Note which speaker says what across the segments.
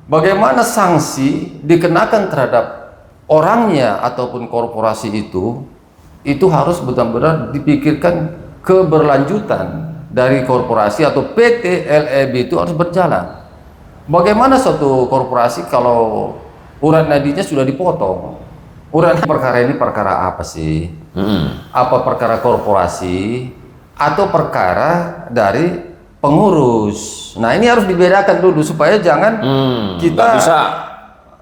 Speaker 1: bagaimana sanksi dikenakan terhadap orangnya ataupun korporasi itu harus benar-benar dipikirkan keberlanjutan dari korporasi atau PT LEB itu harus berjalan. Bagaimana suatu korporasi kalau urat nadinya sudah dipotong? Urat perkara ini perkara apa sih? Apa perkara korporasi atau perkara dari pengurus? Nah, ini harus dibedakan dulu supaya jangan kita
Speaker 2: bisa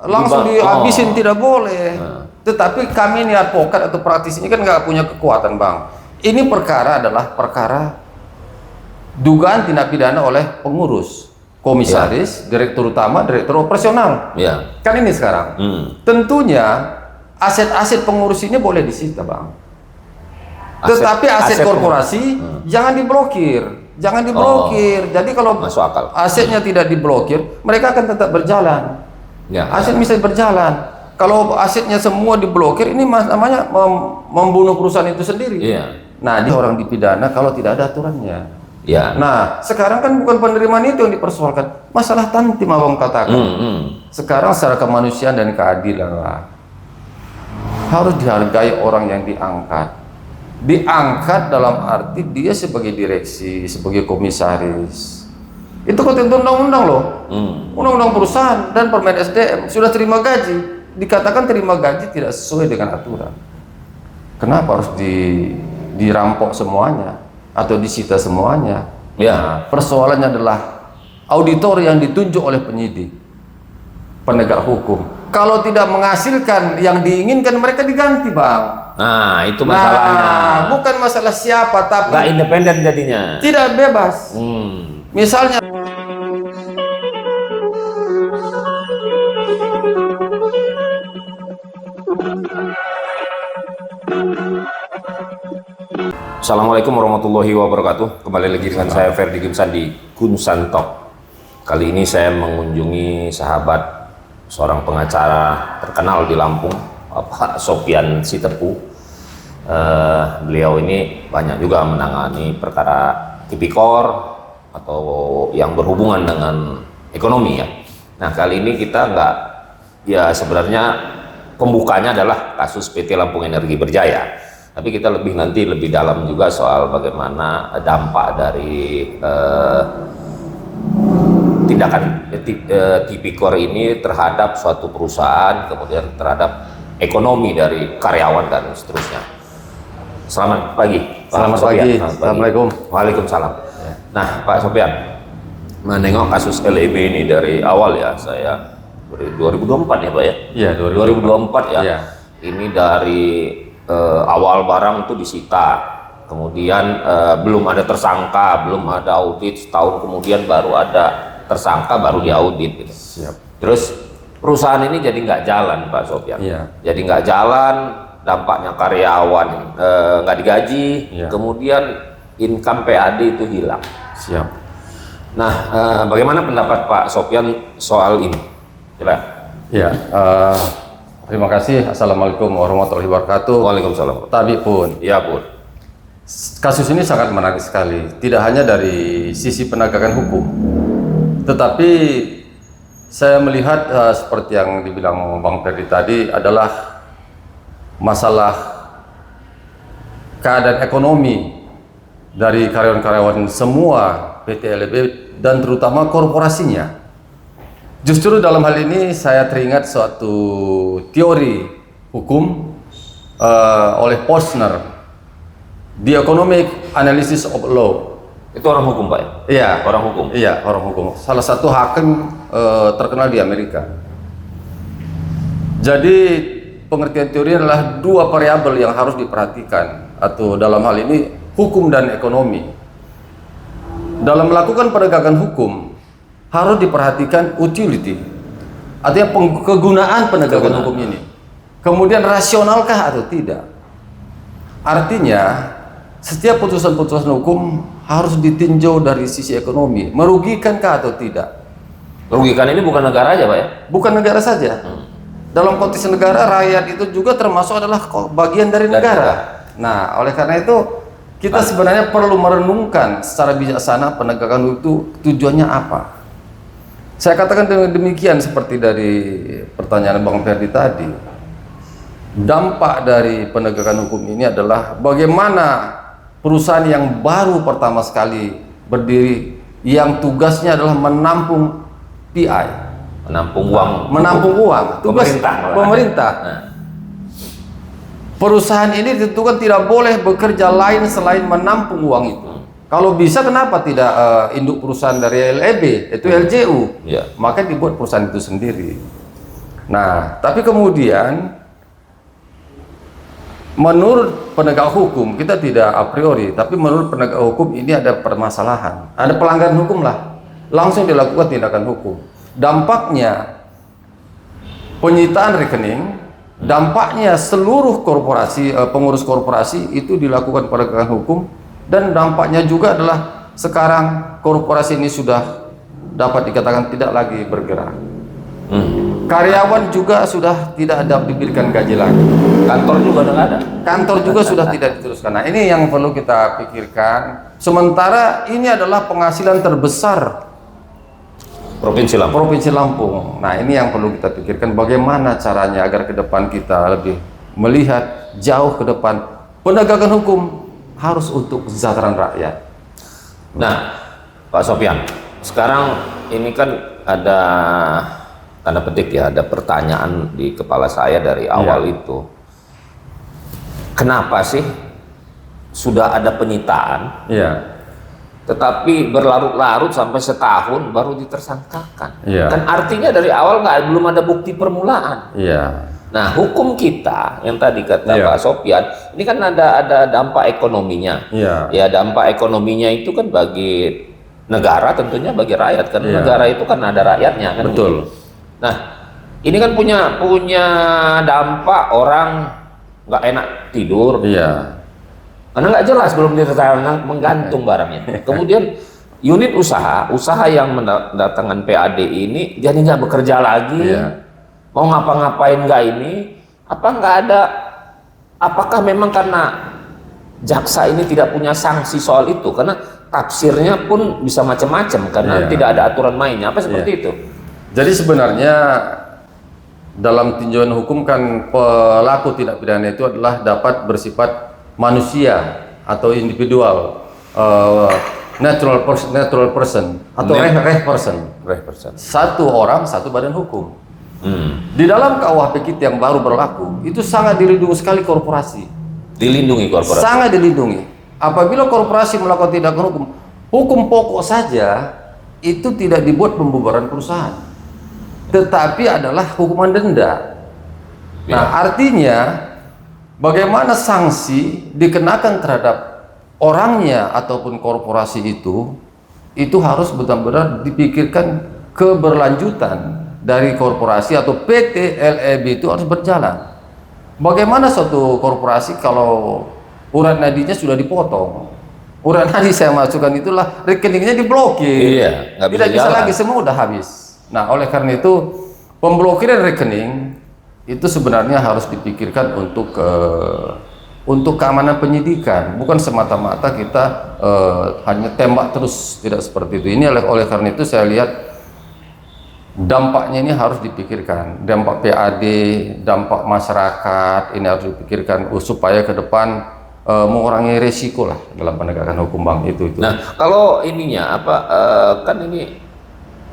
Speaker 1: langsung dihabisin, tidak boleh. Tetapi kami ini advokat atau praktisi ini kan nggak punya kekuatan, Bang. Ini perkara adalah perkara dugaan tindak pidana oleh pengurus, komisaris, direktur utama, direktur operasional. Kan ini sekarang. Tentunya aset-aset pengurus ini boleh disita, Bang. Tetapi aset korporasi jangan diblokir. Jangan diblokir. Jadi kalau asetnya tidak diblokir, mereka akan tetap berjalan. Aset bisa berjalan. Kalau asetnya semua diblokir, ini namanya membunuh perusahaan itu sendiri. Nah, dia orang dipidana kalau tidak ada aturannya. Nah, sekarang kan bukan penerimaan itu yang dipersoalkan, masalah tantim abang katakan. Sekarang secara kemanusiaan dan keadilan lah, harus dihargai orang yang diangkat. Diangkat dalam arti dia sebagai direksi, sebagai komisaris. Itu ketentuan undang-undang loh. Undang-undang perusahaan dan Permen SDM sudah terima gaji. Dikatakan terima gaji tidak sesuai dengan aturan. Kenapa harus dirampok semuanya atau disita semuanya? Nah, persoalannya adalah auditor yang ditunjuk oleh penyidik, penegak hukum. Kalau tidak menghasilkan yang diinginkan, mereka diganti, Bang.
Speaker 2: Nah, itu masalahnya.
Speaker 1: Bukan masalah siapa, tapi
Speaker 2: nggak independen jadinya.
Speaker 1: Tidak bebas. Misalnya
Speaker 2: Assalamualaikum warahmatullahi wabarakatuh. Kembali lagi dengan saya Ferdi Gimsan di Gunsan Talk. Kali ini saya mengunjungi sahabat seorang pengacara terkenal di Lampung, Pak Sopyan Sitepu. Beliau ini banyak juga menangani perkara tipikor atau yang berhubungan dengan ekonomi ya. Nah, kali ini kita sebenarnya pembukanya adalah kasus PT Lampung Energi Berjaya. Tapi kita nanti lebih dalam juga soal bagaimana dampak dari tindakan tipikor ini terhadap suatu perusahaan, kemudian terhadap ekonomi dari karyawan dan seterusnya. Selamat pagi,
Speaker 1: Selamat pagi. Assalamualaikum.
Speaker 2: Waalaikumsalam. Nah, Pak Sopyan, menengok kasus LEB ini dari awal ya, saya 2024 ya Pak ya?
Speaker 1: Iya,
Speaker 2: 2024 ya. Ini dari awal barang itu disita, kemudian belum ada tersangka, belum ada audit, setahun kemudian baru ada tersangka, baru diaudit gitu. Terus perusahaan ini jadi nggak jalan, Pak Sopyan. Jadi nggak jalan, dampaknya karyawan nggak digaji, kemudian income PAD itu hilang. Nah, bagaimana pendapat Pak Sopyan soal ini? Coba.
Speaker 1: Terima kasih. Assalamualaikum warahmatullahi wabarakatuh.
Speaker 2: Waalaikumsalam.
Speaker 1: Tapi pun,
Speaker 2: Pun.
Speaker 1: kasus ini sangat menarik sekali. Tidak hanya dari sisi penegakan hukum, tetapi saya melihat seperti yang dibilang Bang Ferdi tadi adalah masalah keadaan ekonomi dari karyawan-karyawan semua PT LEB dan terutama korporasinya. Justru dalam hal ini saya teringat suatu teori hukum oleh Posner, The Economic Analysis of Law.
Speaker 2: Itu orang hukum, Pak?
Speaker 1: Iya.
Speaker 2: Orang hukum?
Speaker 1: Iya, orang hukum. Salah satu hakim terkenal di Amerika. Jadi pengertian teori adalah dua variabel yang harus diperhatikan, atau dalam hal ini hukum dan ekonomi. Dalam melakukan penegakan hukum harus diperhatikan utility, artinya kegunaan penegakan hukum ini. Kemudian rasionalkah atau tidak? Artinya setiap putusan-putusan hukum harus ditinjau dari sisi ekonomi, merugikankah atau tidak.
Speaker 2: Merugikan ini bukan negara aja, Pak ya?
Speaker 1: Bukan negara saja. Dalam konteks negara, rakyat itu juga termasuk adalah bagian dari negara. Nah, oleh karena itu kita sebenarnya perlu merenungkan secara bijaksana penegakan hukum itu tujuannya apa. Saya katakan demikian seperti dari pertanyaan Bang Ferdi tadi. Dampak dari penegakan hukum ini adalah bagaimana perusahaan yang baru pertama sekali berdiri, yang tugasnya adalah menampung PI, menampung uang, tugas pemerintah.
Speaker 2: Nah.
Speaker 1: Perusahaan ini ditentukan tidak boleh bekerja lain selain menampung uang itu. Kalau bisa, kenapa tidak induk perusahaan dari LEB, itu LJU?
Speaker 2: Ya.
Speaker 1: Maka dibuat perusahaan itu sendiri. Nah, tapi kemudian menurut penegak hukum, kita tidak a priori, tapi menurut penegak hukum ini ada permasalahan, ada pelanggaran hukum lah, langsung dilakukan tindakan hukum. Dampaknya penyitaan rekening, dampaknya seluruh korporasi, pengurus korporasi itu dilakukan penegakan hukum, dan dampaknya juga adalah sekarang korporasi ini sudah dapat dikatakan tidak lagi bergerak. Karyawan juga sudah tidak ada diberikan gaji lagi.
Speaker 2: Kantor juga udah nggak ada.
Speaker 1: Kantor juga sudah tidak diteruskan. Nah, ini yang perlu kita pikirkan. Sementara ini adalah penghasilan terbesar
Speaker 2: Provinsi
Speaker 1: Lampung. Nah, ini yang perlu kita pikirkan, bagaimana caranya agar ke depan kita lebih melihat jauh ke depan. Penegakan hukum harus untuk kesejahteraan rakyat.
Speaker 2: Nah, Pak Sofyan, sekarang ini kan ada tanda petik ya, ada pertanyaan di kepala saya dari awal itu. Kenapa sih sudah ada penyitaan?
Speaker 1: Iya.
Speaker 2: Tetapi berlarut-larut sampai setahun baru ditersangkakan.
Speaker 1: Iya.
Speaker 2: Kan artinya dari awal belum ada bukti permulaan.
Speaker 1: Iya.
Speaker 2: Nah, hukum kita yang tadi kata
Speaker 1: Iya.
Speaker 2: Pak Sofyan, ini kan ada dampak ekonominya.
Speaker 1: Iya.
Speaker 2: Ya, dampak ekonominya itu kan bagi negara, tentunya bagi rakyat, karena
Speaker 1: Iya.
Speaker 2: negara itu kan ada rakyatnya kan.
Speaker 1: Betul.
Speaker 2: Nah, ini kan punya dampak, orang nggak enak tidur.
Speaker 1: Iya.
Speaker 2: Karena nggak jelas, belum diterangkan menggantung barangnya. Kemudian unit usaha yang mendatangkan PAD ini jadi nggak bekerja lagi.
Speaker 1: Iya.
Speaker 2: Mau ngapa-ngapain nggak ini? Apa nggak ada? Apakah memang karena jaksa ini tidak punya sanksi soal itu? Karena tafsirnya pun bisa macam-macam karena
Speaker 1: Iya.
Speaker 2: tidak ada aturan mainnya. Apa seperti itu?
Speaker 1: Jadi sebenarnya dalam tinjauan hukum kan pelaku tindak pidana itu adalah dapat bersifat manusia atau individual, natural person atau reh person. Satu orang, satu badan hukum. Di dalam KUHP kita yang baru berlaku itu sangat dilindungi sekali korporasi.
Speaker 2: Dilindungi korporasi.
Speaker 1: Sangat dilindungi. Apabila korporasi melakukan tindakan hukum pokok saja itu tidak dibuat pembubaran perusahaan, tetapi adalah hukuman denda. Nah, artinya bagaimana sanksi dikenakan terhadap orangnya ataupun korporasi itu harus benar-benar dipikirkan keberlanjutan dari korporasi atau PT LEB itu harus berjalan. Bagaimana suatu korporasi kalau urat nadinya sudah dipotong? Urat nadi saya masukkan itulah rekeningnya diblokir.
Speaker 2: Iya, nggak bisa
Speaker 1: tidak bisa
Speaker 2: jalan.
Speaker 1: lagi, semua udah habis. Nah, oleh karena itu pemblokiran rekening itu sebenarnya harus dipikirkan untuk keamanan penyidikan, bukan semata-mata kita hanya tembak terus, tidak seperti itu. Ini oleh karena itu saya lihat dampaknya ini harus dipikirkan, dampak PAD, dampak masyarakat ini harus dipikirkan supaya ke depan mengurangi resiko lah dalam penegakan hukum, Bang. Itu.
Speaker 2: Nah, kalau ininya kan ini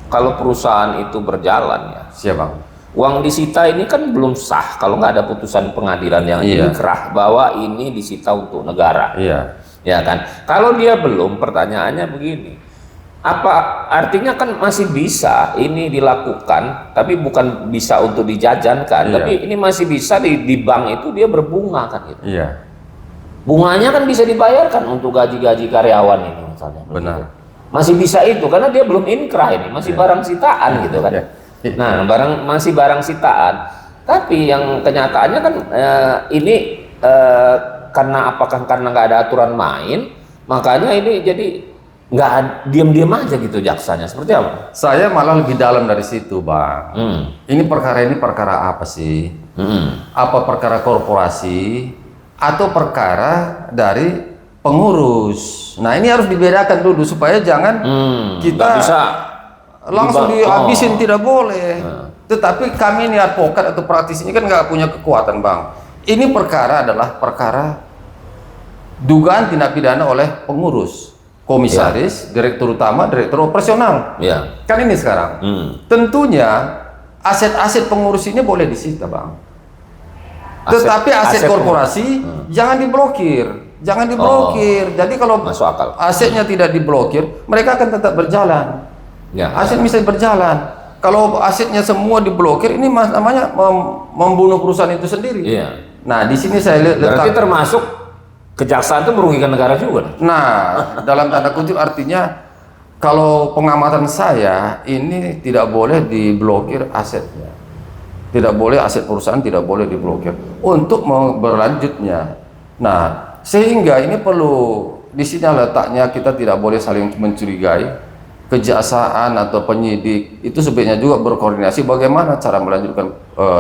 Speaker 2: kalau perusahaan itu berjalan ya,
Speaker 1: Siap, Bang.
Speaker 2: uang disita ini kan belum sah kalau nggak ada putusan pengadilan yang inkrah bahwa ini disita untuk negara.
Speaker 1: Iya.
Speaker 2: Ya kan? Kalau dia belum, pertanyaannya begini. Apa artinya kan masih bisa ini dilakukan, tapi bukan bisa untuk dijajankan,
Speaker 1: Iya.
Speaker 2: tapi ini masih bisa di bank itu dia berbunga kan gitu.
Speaker 1: Iya.
Speaker 2: Bunganya kan bisa dibayarkan untuk gaji-gaji karyawan ini misalnya.
Speaker 1: Benar.
Speaker 2: Masih bisa itu karena dia belum inkrah ini, masih barang sitaan gitu kan.
Speaker 1: Iya.
Speaker 2: Nah, masih barang sitaan. Tapi yang kenyataannya kan ini karena nggak ada aturan main, makanya ini jadi nggak diam-diam aja gitu jaksanya. Seperti apa?
Speaker 1: Saya malah lebih dalam dari situ, Bang. Ini perkara apa sih? Apa perkara korporasi atau perkara dari pengurus? Nah, ini harus dibedakan dulu supaya jangan kita
Speaker 2: nggak bisa
Speaker 1: langsung dihabisin tidak boleh. Tetapi kami ini advokat atau praktisi ini kan nggak punya kekuatan, Bang. Ini perkara adalah perkara dugaan tindak pidana oleh pengurus, komisaris, direktur utama, direktur operasional. Kan ini sekarang. Tentunya aset-aset pengurus ini boleh disita, Bang. Tetapi aset korporasi jangan diblokir. Jangan diblokir. Jadi kalau asetnya tidak diblokir, mereka akan tetap berjalan. Aset bisa berjalan. Kalau asetnya semua diblokir, ini namanya membunuh perusahaan itu sendiri. Nah, di sini saya lihat.
Speaker 2: Berarti termasuk kejaksaan itu merugikan negara juga.
Speaker 1: Nah, dalam tanda kutip artinya kalau pengamatan saya ini tidak boleh diblokir asetnya. Tidak boleh aset perusahaan tidak boleh diblokir untuk berlanjutnya. Nah, sehingga ini perlu di sini letaknya kita tidak boleh saling mencurigai. Kejaksaan atau penyidik itu sebaiknya juga berkoordinasi bagaimana cara melanjutkan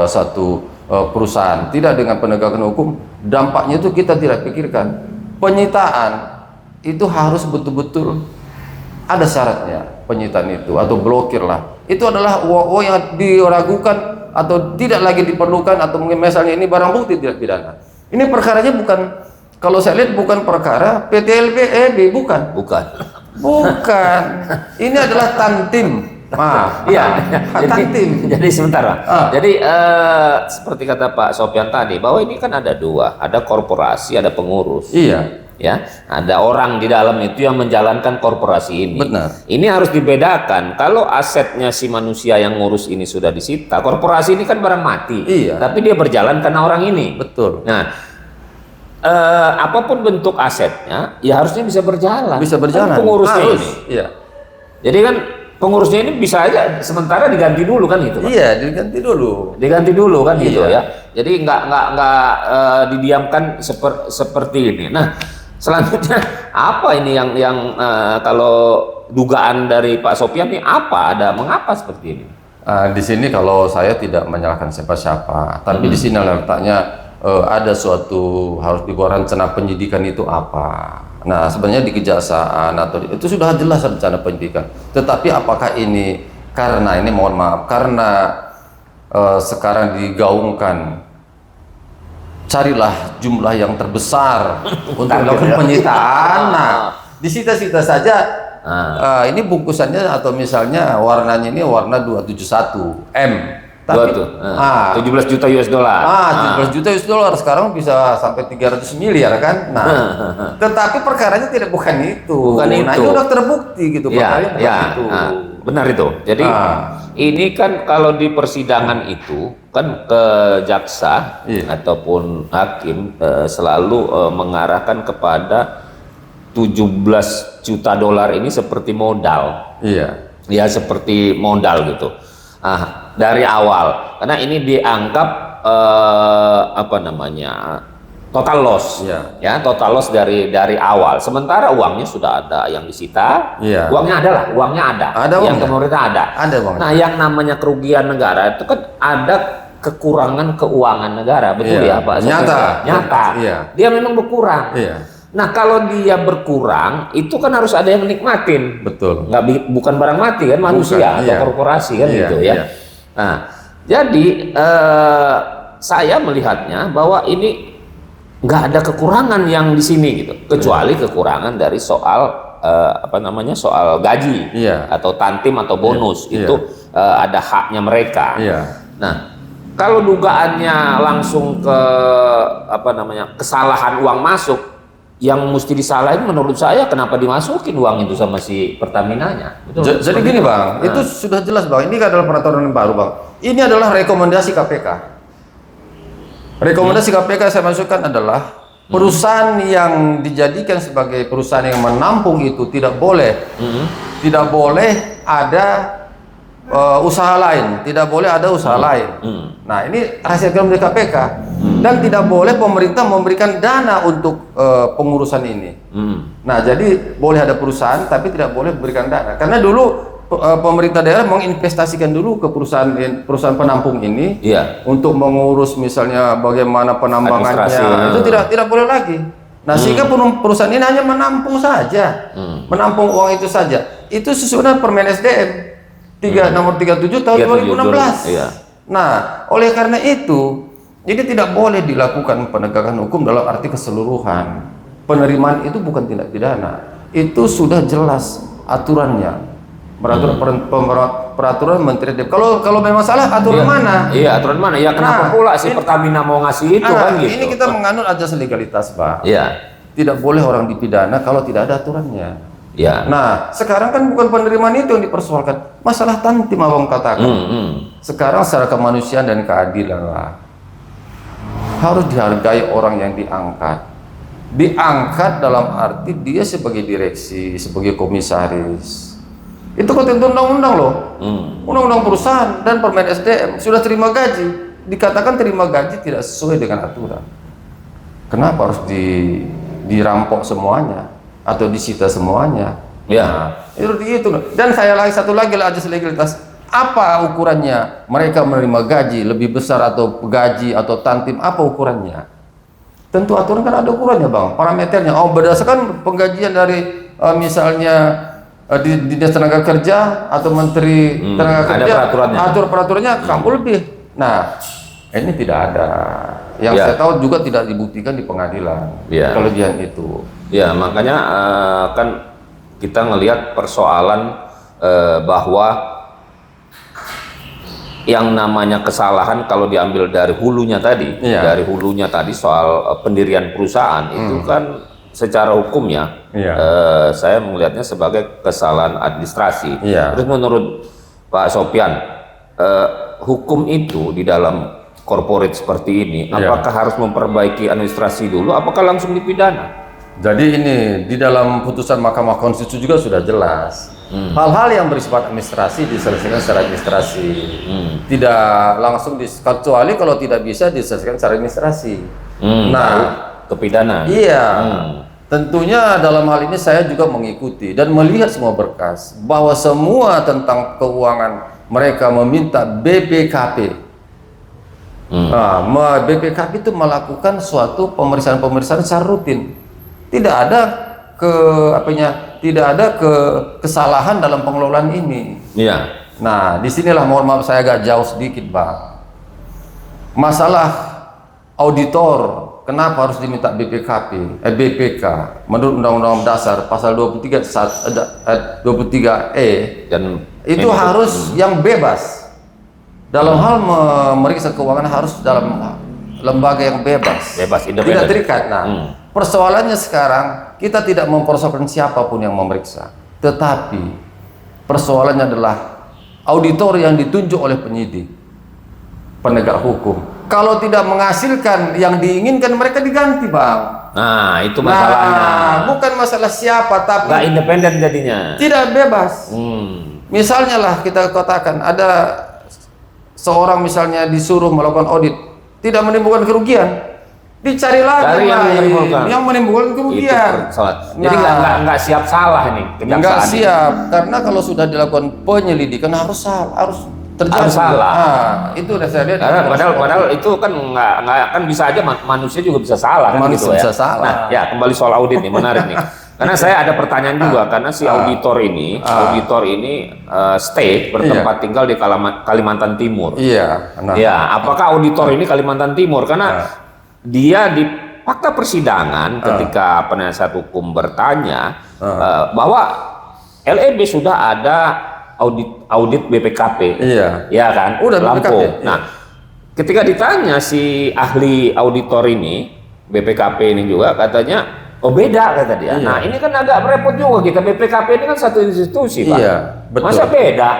Speaker 1: satu perusahaan. Tidak dengan penegakan hukum, dampaknya itu kita tidak pikirkan. Penyitaan itu harus betul-betul ada syaratnya, penyitaan itu atau blokir lah. Itu adalah uang yang diragukan atau tidak lagi diperlukan, atau mungkin misalnya ini barang bukti tidak pidana. Ini perkaranya bukan, kalau saya lihat bukan perkara PT LBEB, bukan. Ini adalah Tantim.
Speaker 2: Jadi sebentar, Pak. Jadi seperti kata Pak Sopyan tadi, bahwa ini kan ada dua, ada korporasi, ada pengurus. Ya, ada orang di dalam itu yang menjalankan korporasi ini.
Speaker 1: Benar.
Speaker 2: Ini harus dibedakan. Kalau asetnya si manusia yang ngurus ini sudah disita, korporasi ini kan barang mati. Tapi dia berjalan karena orang ini.
Speaker 1: Betul.
Speaker 2: Nah, apapun bentuk asetnya, ya harusnya bisa berjalan.
Speaker 1: Bisa berjalan.
Speaker 2: Kan pengurusnya
Speaker 1: harus.
Speaker 2: ini. Jadi kan pengurusnya ini bisa aja sementara diganti dulu kan gitu, Pak?
Speaker 1: Diganti dulu.
Speaker 2: Diganti dulu kan gitu ya. Jadi nggak didiamkan seperti ini. Nah, selanjutnya apa ini yang kalau dugaan dari Pak Sopyan ini apa? Mengapa seperti ini?
Speaker 1: Di sini kalau saya tidak menyalahkan siapa-siapa, tapi di sini letaknya ada suatu harus dibuat rencana penyidikan itu apa. Nah, sebenarnya di kejaksaan atau itu sudah jelas rencana penyidikan. Tetapi apakah ini karena ini mohon maaf karena sekarang digaungkan carilah jumlah yang terbesar untuk melakukan penyitaan. Nah, disita-sita saja. Ini bungkusannya atau misalnya warnanya ini warna 271 M. Tapi
Speaker 2: 17 juta US dollar.
Speaker 1: 17 juta US dollar sekarang bisa sampai 300 miliar kan. Nah, tetapi perkaranya bukan itu. Nah, itu udah terbukti gitu perkaranya itu.
Speaker 2: Benar itu. Jadi ini kan kalau di persidangan itu kan jaksa ataupun hakim selalu mengarahkan kepada 17 juta dolar ini seperti modal. Ya, seperti modal gitu. Dari awal, karena ini dianggap total loss, ya total loss dari awal. Sementara uangnya sudah ada yang disita, uangnya ada, yang pemerintah ada. Nah, yang namanya kerugian negara itu kan ada kekurangan keuangan negara, betul ya Pak? Nyata. Dia memang berkurang. Nah, kalau dia berkurang, itu kan harus ada yang nikmatin.
Speaker 1: Betul.
Speaker 2: Bukan barang mati kan, manusia atau korporasi kan gitu ya. Nah, jadi saya melihatnya bahwa ini nggak ada kekurangan yang di sini gitu, kecuali kekurangan dari soal soal gaji atau tantim atau bonus itu ada haknya mereka. Nah, kalau dugaannya langsung ke kesalahan uang masuk, yang mesti disalahin menurut saya kenapa dimasukin uang itu sama si Pertamina-nya.
Speaker 1: Jadi gini Bang, itu sudah jelas Bang, ini adalah peraturan yang baru Bang. Ini adalah rekomendasi KPK. Rekomendasi KPK saya masukkan adalah perusahaan yang dijadikan sebagai perusahaan yang menampung itu tidak boleh ada usaha lain, tidak boleh ada usaha lain. Nah, ini rahasia umum dari KPK. Dan tidak boleh pemerintah memberikan dana untuk pengurusan ini. Nah, jadi boleh ada perusahaan tapi tidak boleh memberikan dana. Karena dulu pemerintah daerah menginvestasikan dulu ke perusahaan penampung ini untuk mengurus misalnya bagaimana penambangannya. Itu tidak boleh lagi. Nah, sehingga perusahaan ini hanya menampung saja. Menampung uang itu saja. Itu sesuai dengan Permen SDM. Nomor 37 tahun 2016.
Speaker 2: Iya.
Speaker 1: Nah, oleh karena itu, jadi tidak boleh dilakukan penegakan hukum dalam arti keseluruhan. Penerimaan itu bukan tindak pidana. Itu sudah jelas aturannya. Peraturan Menteri Kalau memang salah aturan mana?
Speaker 2: Iya, aturan mana? Ya kenapa pula si Pertamina mau ngasih itu kan gitu.
Speaker 1: Ini kita menganut ajas legalitas, Pak.
Speaker 2: Iya.
Speaker 1: Tidak boleh orang dipidana kalau tidak ada aturannya.
Speaker 2: Ya.
Speaker 1: Nah, sekarang kan bukan penerimaan itu yang dipersoalkan. Masalah tantim abang katakan. Sekarang secara kemanusiaan dan keadilan lah. Harus dihargai orang yang diangkat. Diangkat dalam arti dia sebagai direksi, sebagai komisaris. Itu ketentuan undang-undang loh. Undang-undang perusahaan dan Permen SDM sudah terima gaji. Dikatakan terima gaji tidak sesuai dengan aturan. Kenapa harus dirampok semuanya atau disita semuanya?
Speaker 2: Ya.
Speaker 1: Nah, itu. Dan saya lagi satu lagi lah ajas legalitas. Apa ukurannya? Mereka menerima gaji lebih besar atau gaji atau tantim, apa ukurannya? Tentu aturan kan ada ukurannya, Bang. Parameternya. Berdasarkan penggajian dari misalnya Dinas Tenaga Kerja atau Menteri Tenaga Kerja,
Speaker 2: ada peraturannya.
Speaker 1: Peraturannya kamu lebih. Nah, ini tidak ada. Yang saya tahu juga tidak dibuktikan di pengadilan. Kelebihan itu.
Speaker 2: Ya, makanya kan kita ngelihat persoalan bahwa yang namanya kesalahan kalau diambil dari hulunya tadi, soal pendirian perusahaan itu kan secara hukumnya saya melihatnya sebagai kesalahan administrasi. Terus menurut Pak Sopyan, hukum itu di dalam corporate seperti ini, apakah harus memperbaiki administrasi dulu, apakah langsung dipidana?
Speaker 1: Jadi ini di dalam putusan Mahkamah Konstitusi juga sudah jelas. Hal-hal yang bersifat administrasi diselesaikan secara administrasi. Tidak langsung kecuali kalau tidak bisa diselesaikan secara administrasi.
Speaker 2: Ke pidana.
Speaker 1: Iya. Tentunya dalam hal ini saya juga mengikuti dan melihat semua berkas bahwa semua tentang keuangan mereka meminta BPKP. BPKP itu melakukan suatu pemeriksaan secara rutin. Tidak ada kesalahan dalam pengelolaan ini. Nah, disinilah mohon maaf saya agak jauh sedikit, Bang. Masalah auditor, kenapa harus diminta BPK menurut Undang-Undang Dasar pasal 23E dan itu harus yang bebas dalam hal memeriksa keuangan, harus dalam lembaga yang bebas independen, tidak terikat. Persoalannya sekarang kita tidak mempersoalkan siapapun yang memeriksa, tetapi persoalannya adalah auditor yang ditunjuk oleh penyidik, penegak hukum. Kalau tidak menghasilkan yang diinginkan, mereka diganti, Bang.
Speaker 2: Nah, itu masalahnya.
Speaker 1: Bukan masalah siapa, tapi
Speaker 2: nggak independen jadinya.
Speaker 1: Tidak bebas. Misalnya lah kita katakan ada seorang misalnya disuruh melakukan audit, tidak menimbulkan kerugian, dicari lagi yang menimbulkan kerugian.
Speaker 2: Jadi nggak siap salah ini.
Speaker 1: Nggak siap, karena kalau sudah dilakukan penyelidikan harus terjadi.
Speaker 2: Harus salah.
Speaker 1: Itu udah saya lihat.
Speaker 2: Padahal itu kan nggak kan bisa aja manusia juga bisa salah kan,
Speaker 1: manusia
Speaker 2: gitu
Speaker 1: bisa
Speaker 2: ya.
Speaker 1: salah.
Speaker 2: Nah, ya kembali soal audit nih, menarik nih. Karena saya ada pertanyaan juga, karena si auditor ini stay bertempat tinggal di Kalimantan Timur. Apakah auditor ini Kalimantan Timur? Karena dia di fakta persidangan ketika penasihat hukum bertanya bahwa LEB sudah ada audit BPKP, ya kan?
Speaker 1: Udah
Speaker 2: Lampung.
Speaker 1: BPKP,
Speaker 2: nah, ketika ditanya si ahli auditor ini, BPKP ini juga katanya, beda kata dia. Nah, ini kan agak repot juga kita. BPKP ini kan satu institusi, Pak.
Speaker 1: Betul.
Speaker 2: Masa beda?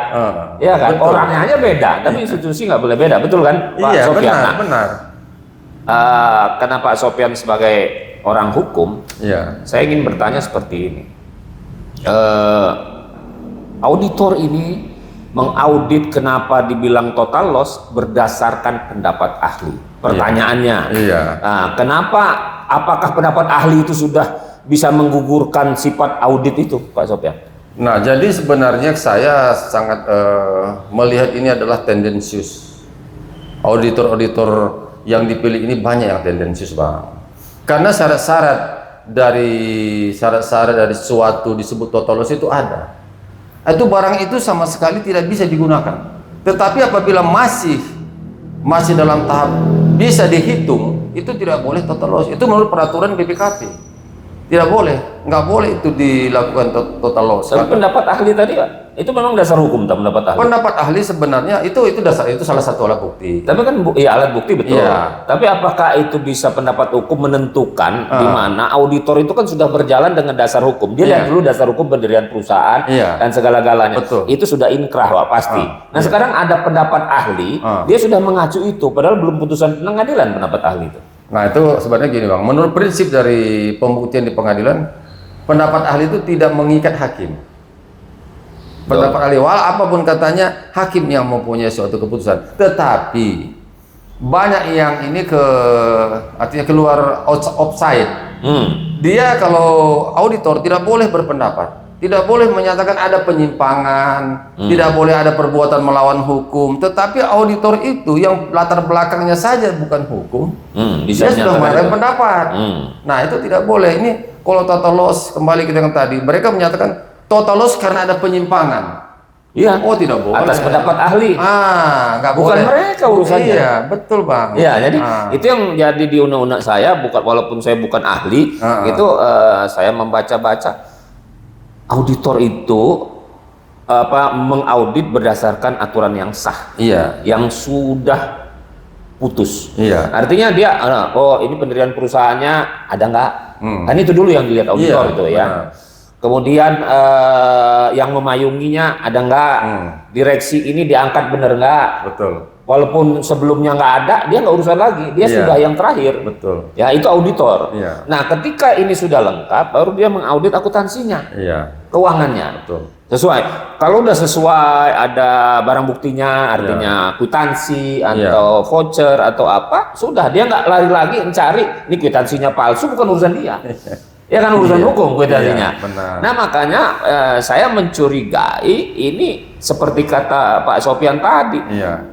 Speaker 2: Ya kan? Betul. Orangnya aja beda, tapi institusi nggak boleh beda, betul kan, Pak Sopyan?
Speaker 1: Benar.
Speaker 2: Karena Pak Sopyan sebagai orang hukum, saya ingin bertanya seperti ini. Auditor ini mengaudit kenapa dibilang total loss berdasarkan pendapat ahli. Pertanyaannya, kenapa? Apakah pendapat ahli itu sudah bisa menggugurkan sifat audit itu, Pak Sopyan?
Speaker 1: Nah, jadi sebenarnya saya sangat melihat ini adalah tendensius. Auditor-auditor yang dipilih ini banyak yang tendensius, Bang. Karena syarat-syarat dari suatu disebut total loss itu ada. itu barang itu sama sekali tidak bisa digunakan. Tetapi apabila masih dalam tahap bisa dihitung, itu tidak boleh total loss. Itu menurut peraturan BPKP. Tidak boleh, nggak boleh itu dilakukan total loss.
Speaker 2: Tapi pendapat ahli tadi Pak, itu memang dasar hukum tak pendapat ahli?
Speaker 1: Pendapat ahli sebenarnya itu dasar, itu salah satu alat bukti.
Speaker 2: Tapi kan ya alat bukti betul.
Speaker 1: Iya.
Speaker 2: Tapi apakah itu bisa pendapat hukum menentukan di mana auditor itu kan sudah berjalan dengan dasar hukum. Dia lihat dulu dasar hukum pendirian perusahaan dan segala-galanya.
Speaker 1: Betul.
Speaker 2: Itu sudah inkrah Pak pasti. Nah sekarang ada pendapat ahli, dia sudah mengacu itu padahal belum putusan pengadilan pendapat ahli itu.
Speaker 1: Nah itu sebenarnya gini Bang, menurut prinsip dari pembuktian di pengadilan, pendapat ahli itu tidak mengikat hakim. Pendapat ahli, apapun katanya, hakim yang mempunyai suatu keputusan. Tetapi banyak yang ini artinya keluar offside. Dia kalau auditor tidak boleh berpendapat. Tidak boleh menyatakan ada penyimpangan, tidak boleh ada perbuatan melawan hukum. Tetapi auditor itu yang latar belakangnya saja bukan hukum, dia sudah menyampaikan pendapat. Nah itu tidak boleh. Ini kalau total loss, kembali kita yang tadi, mereka menyatakan total loss karena ada penyimpangan.
Speaker 2: Iya.
Speaker 1: Oh tidak boleh.
Speaker 2: Atas pendapat ahli.
Speaker 1: Nggak
Speaker 2: bukan
Speaker 1: boleh.
Speaker 2: Mereka urusannya.
Speaker 1: Iya, betul Bang.
Speaker 2: Iya, jadi itu yang jadi di undang-undang saya, walaupun saya bukan ahli, itu saya membaca-baca. Auditor itu mengaudit berdasarkan aturan yang sah, yang sudah putus. Artinya dia, ini pendirian perusahaannya ada nggak? Kan itu dulu yang dilihat auditor itu ya. Kemudian yang memayunginya ada nggak? Direksi ini diangkat bener nggak?
Speaker 1: Betul.
Speaker 2: Walaupun sebelumnya nggak ada, dia nggak urusan lagi, dia sudah yang terakhir.
Speaker 1: Betul.
Speaker 2: Ya itu auditor. Nah ketika ini sudah lengkap, baru dia mengaudit akuntansinya, keuangannya.
Speaker 1: Betul.
Speaker 2: Sesuai. Kalau udah sesuai, ada barang buktinya, artinya kwitansi atau voucher atau apa, sudah dia nggak lari lagi mencari ini kwitansinya palsu, bukan urusan dia. Ya kan urusan hukum kwitansinya. Nah makanya saya mencurigai ini seperti kata Pak Sofyan tadi,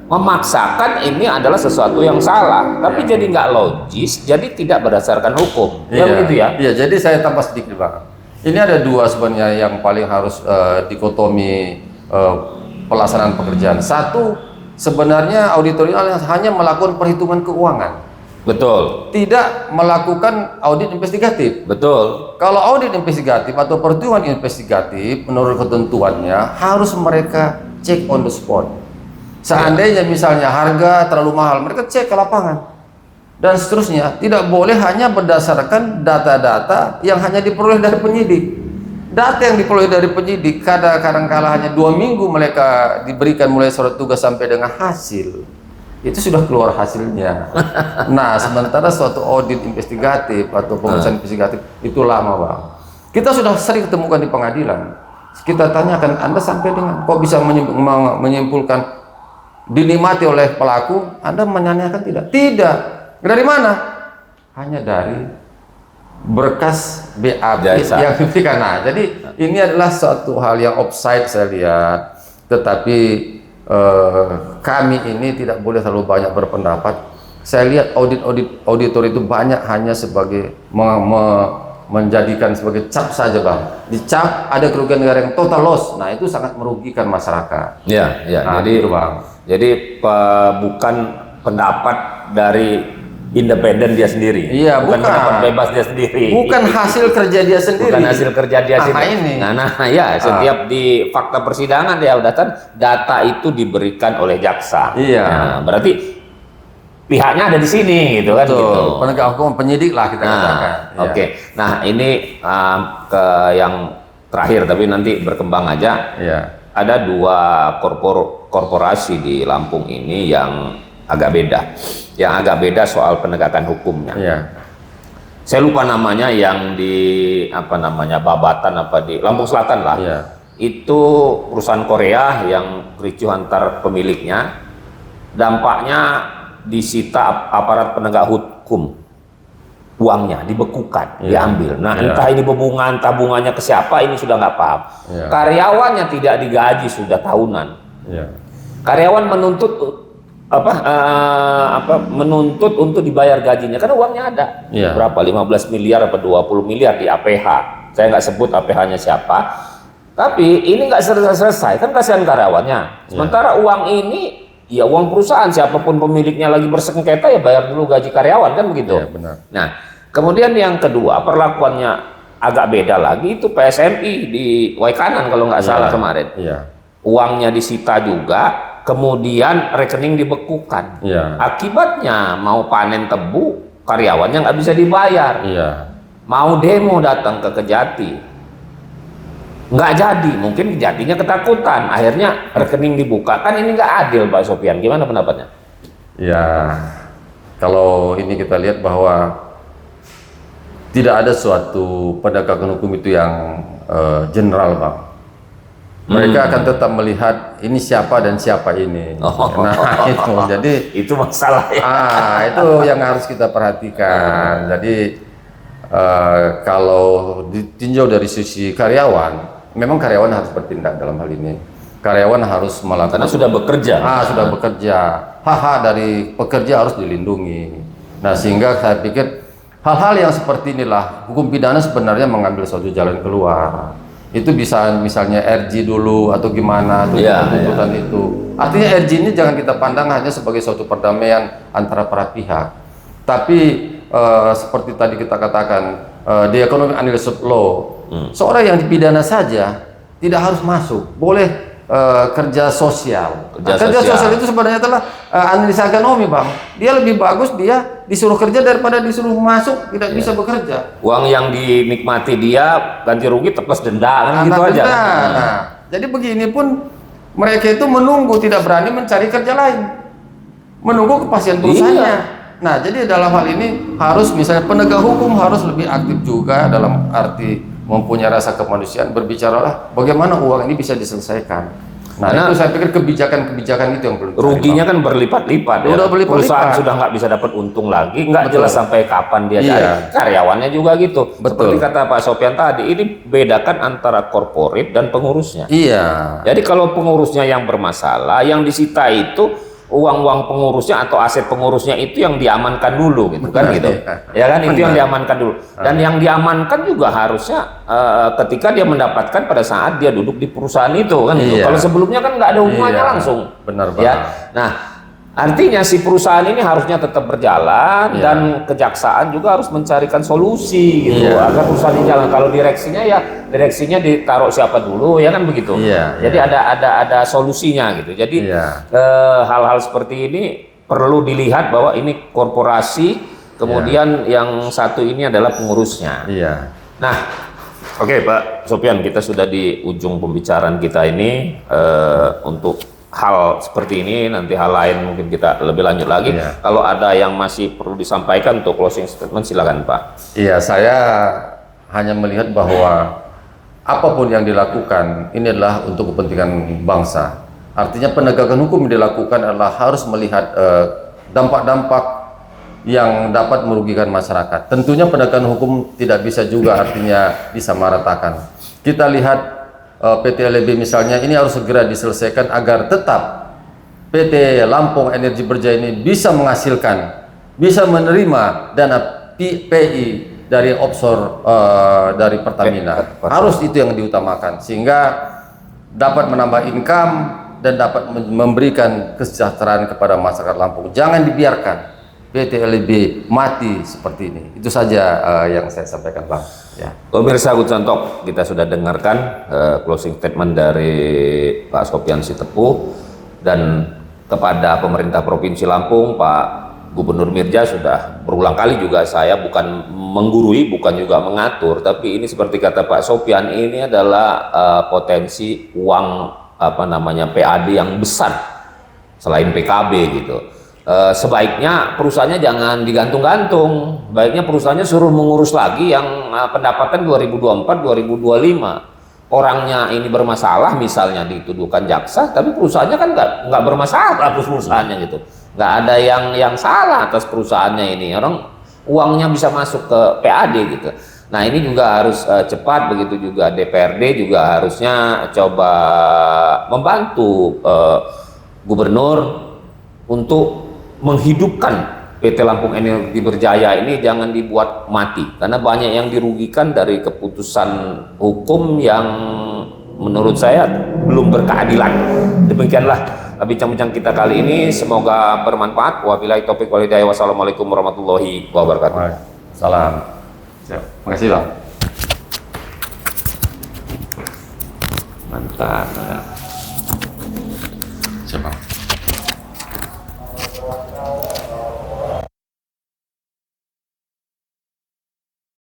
Speaker 2: memaksakan ini adalah sesuatu yang salah, tapi jadi nggak logis, jadi tidak berdasarkan hukum. Ya begitu ya?
Speaker 1: Iya, jadi saya tambah sedikit Bang. Ini ada dua sebenarnya yang paling harus dikotomi pelaksanaan pekerjaan. Satu, sebenarnya auditor ini hanya melakukan perhitungan keuangan.
Speaker 2: Betul.
Speaker 1: Tidak melakukan audit investigatif.
Speaker 2: Betul.
Speaker 1: Kalau audit investigatif atau perhitungan investigatif menurut ketentuannya harus mereka cek on the spot. Seandainya misalnya harga terlalu mahal, mereka cek ke lapangan dan seterusnya. Tidak boleh hanya berdasarkan data-data yang hanya diperoleh dari penyidik. Data yang diperoleh dari penyidik kadang-kala hanya 2 minggu mereka diberikan mulai surat tugas sampai dengan hasil. Itu sudah keluar hasilnya. Nah, sementara suatu audit investigatif atau pemeriksaan investigatif itu lama Bang. Kita sudah sering ketemukan di pengadilan. Kita tanyakan, Anda sampai dengan kok bisa menyimpulkan dinikmati oleh pelaku? Anda menanyakan tidak? Tidak. Dari mana? Hanya dari berkas BAP yang diberikan. Nah, jadi ini adalah suatu hal yang offside saya lihat. Tetapi kami ini tidak boleh terlalu banyak berpendapat. Saya lihat auditor itu banyak hanya sebagai menjadikan sebagai cap saja Bang. Dicap ada kerugian negara yang total loss. Nah itu sangat merugikan masyarakat. Nah,
Speaker 2: jadi
Speaker 1: itu Bang.
Speaker 2: Jadi bukan pendapat dari independen dia sendiri.
Speaker 1: Bukan
Speaker 2: pendapat bebas dia sendiri.
Speaker 1: Bukan hasil kerja dia sendiri.
Speaker 2: Bukan hasil kerja dia sendiri.
Speaker 1: Ini.
Speaker 2: Setiap di fakta persidangan dia udah data itu diberikan oleh jaksa. Nah, berarti pihaknya ada di sini gitu kan. Gitu.
Speaker 1: Penegak hukum, penyidik lah kita katakan.
Speaker 2: Oke. Nah ini ke yang terakhir tapi nanti berkembang aja. Ada 2 korporasi di Lampung ini yang agak beda. Yang agak beda soal penegakan hukumnya. Saya lupa namanya, yang di Babatan di Lampung Selatan lah. Itu perusahaan Korea yang ricuh antar pemiliknya. Dampaknya disita aparat penegak hukum. Uangnya dibekukan, diambil. Nah entah ini tabungannya ke siapa, ini sudah nggak paham. Karyawannya tidak digaji sudah tahunan. Karyawan menuntut untuk dibayar gajinya karena uangnya ada. Berapa? 15 miliar atau 20 miliar di APH. Saya nggak sebut APH-nya siapa. Tapi ini nggak selesai, kan kasihan karyawannya. Sementara uang ini, ya uang perusahaan, siapapun pemiliknya lagi bersengketa ya bayar dulu gaji karyawan, kan begitu.
Speaker 1: Iya, benar.
Speaker 2: Nah, kemudian yang kedua perlakuannya agak beda lagi, itu PSMI di Waikanan kalau nggak salah kemarin.
Speaker 1: Iya.
Speaker 2: Uangnya disita juga, kemudian rekening dibekukan.
Speaker 1: Iya.
Speaker 2: Akibatnya mau panen tebu, karyawannya nggak bisa dibayar.
Speaker 1: Iya.
Speaker 2: Mau demo datang ke Kejati, nggak jadi, mungkin Kejatinya ketakutan, akhirnya rekening dibuka. Kan ini nggak adil, Pak Sopyan. Gimana pendapatnya?
Speaker 1: Ya, kalau ini kita lihat bahwa tidak ada suatu penegakan hukum itu yang general, Bang. Mereka akan tetap melihat ini siapa dan siapa ini. Nah, itu jadi
Speaker 2: Itu masalah ya.
Speaker 1: itu yang harus kita perhatikan. Jadi kalau ditinjau dari sisi karyawan, memang karyawan harus bertindak dalam hal ini. Karyawan harus melakukan,
Speaker 2: Karena sudah bekerja.
Speaker 1: sudah bekerja. Hak dari pekerja harus dilindungi. Nah, sehingga saya pikir hal-hal yang seperti inilah hukum pidana sebenarnya mengambil suatu jalan keluar. Itu bisa misalnya RG dulu atau gimana atau tuntutan itu. Artinya RG ini jangan kita pandang hanya sebagai suatu perdamaian antara para pihak. Tapi seperti tadi kita katakan di Economic Analysis of Law, seorang yang dipidana saja tidak harus masuk, boleh kerja sosial. Kerja sosial itu sebenarnya adalah analisa ekonomi, Bang. Dia lebih bagus dia disuruh kerja daripada disuruh masuk tidak bisa bekerja.
Speaker 2: Uang yang dinikmati dia ganti rugi plus denda, kan gitu aja.
Speaker 1: Nah, jadi begini pun mereka itu menunggu, tidak berani mencari kerja lain, menunggu kepastian perusahaannya. Nah, jadi dalam hal ini harus misalnya penegak hukum harus lebih aktif juga dalam arti mempunyai rasa kemanusiaan, berbicaralah bagaimana uang ini bisa diselesaikan. Nah, itu saya pikir kebijakan-kebijakan itu yang perlu.
Speaker 2: Ruginya kan berlipat-lipat ya. Perusahaan sudah nggak bisa dapat untung lagi, nggak jelas sampai kapan dia cari. Karyawannya juga gitu. Seperti kata Pak Sopyan tadi, ini bedakan antara korporat dan pengurusnya.
Speaker 1: Iya.
Speaker 2: Jadi kalau pengurusnya yang bermasalah, yang disita itu uang-uang pengurusnya atau aset pengurusnya itu yang diamankan dulu gitu kan gitu. Ya kan itu yang diamankan dulu. Dan yang diamankan juga harusnya ketika dia mendapatkan pada saat dia duduk di perusahaan itu kan gitu. Kalau sebelumnya kan nggak ada hubungannya langsung.
Speaker 1: Benar
Speaker 2: ya. Nah, artinya si perusahaan ini harusnya tetap berjalan dan kejaksaan juga harus mencarikan solusi gitu agar perusahaan ini jalan. Kalau direksinya ditaruh siapa dulu ya kan begitu. Jadi ada solusinya gitu. Jadi hal-hal seperti ini perlu dilihat bahwa ini korporasi, kemudian yang satu ini adalah pengurusnya. Nah, oke Pak Sopyan, kita sudah di ujung pembicaraan kita ini untuk hal seperti ini, nanti hal lain mungkin kita lebih lanjut lagi. Kalau ada yang masih perlu disampaikan untuk closing statement, silakan Pak.
Speaker 1: Iya, saya hanya melihat bahwa apapun yang dilakukan ini adalah untuk kepentingan bangsa. Artinya penegakan hukum yang dilakukan adalah harus melihat dampak-dampak yang dapat merugikan masyarakat. Tentunya penegakan hukum tidak bisa juga artinya disamaratakan. Kita lihat PT LB misalnya, ini harus segera diselesaikan agar tetap PT Lampung Energi Berjaya ini bisa menghasilkan, bisa menerima dana PI dari offshore dari Pertamina. Harus itu yang diutamakan sehingga dapat menambah income dan dapat memberikan kesejahteraan kepada masyarakat Lampung. Jangan dibiarkan PT LB mati seperti ini. Itu saja yang saya sampaikan, Bang.
Speaker 2: Pemirsa Good Talk, kita sudah dengarkan closing statement dari Pak Sopyan Sitepu, dan kepada pemerintah Provinsi Lampung, Pak Gubernur Mirja sudah berulang kali juga saya bukan menggurui, bukan juga mengatur, tapi ini seperti kata Pak Sopyan, ini adalah potensi uang PAD yang besar selain PKB gitu. Sebaiknya perusahaannya jangan digantung-gantung, baiknya perusahaannya suruh mengurus lagi yang pendapatan 2024-2025. Orangnya ini bermasalah, misalnya dituduhkan jaksa, tapi perusahaannya kan nggak bermasalah, perusahaannya gitu, nggak ada yang salah atas perusahaannya ini, orang uangnya bisa masuk ke PAD gitu. Nah ini juga harus cepat, begitu juga DPRD juga harusnya coba membantu gubernur untuk menghidupkan PT Lampung Energi Berjaya ini, jangan dibuat mati, karena banyak yang dirugikan dari keputusan hukum yang menurut saya belum berkeadilan. Demikianlah bincang-bincang kita kali ini, semoga bermanfaat. Wabillahi taufiq wal hidayah. Wassalamualaikum warahmatullahi wabarakatuh.
Speaker 1: Salam. Siap. Makasih bang.
Speaker 2: Mantap.
Speaker 1: Siap bang.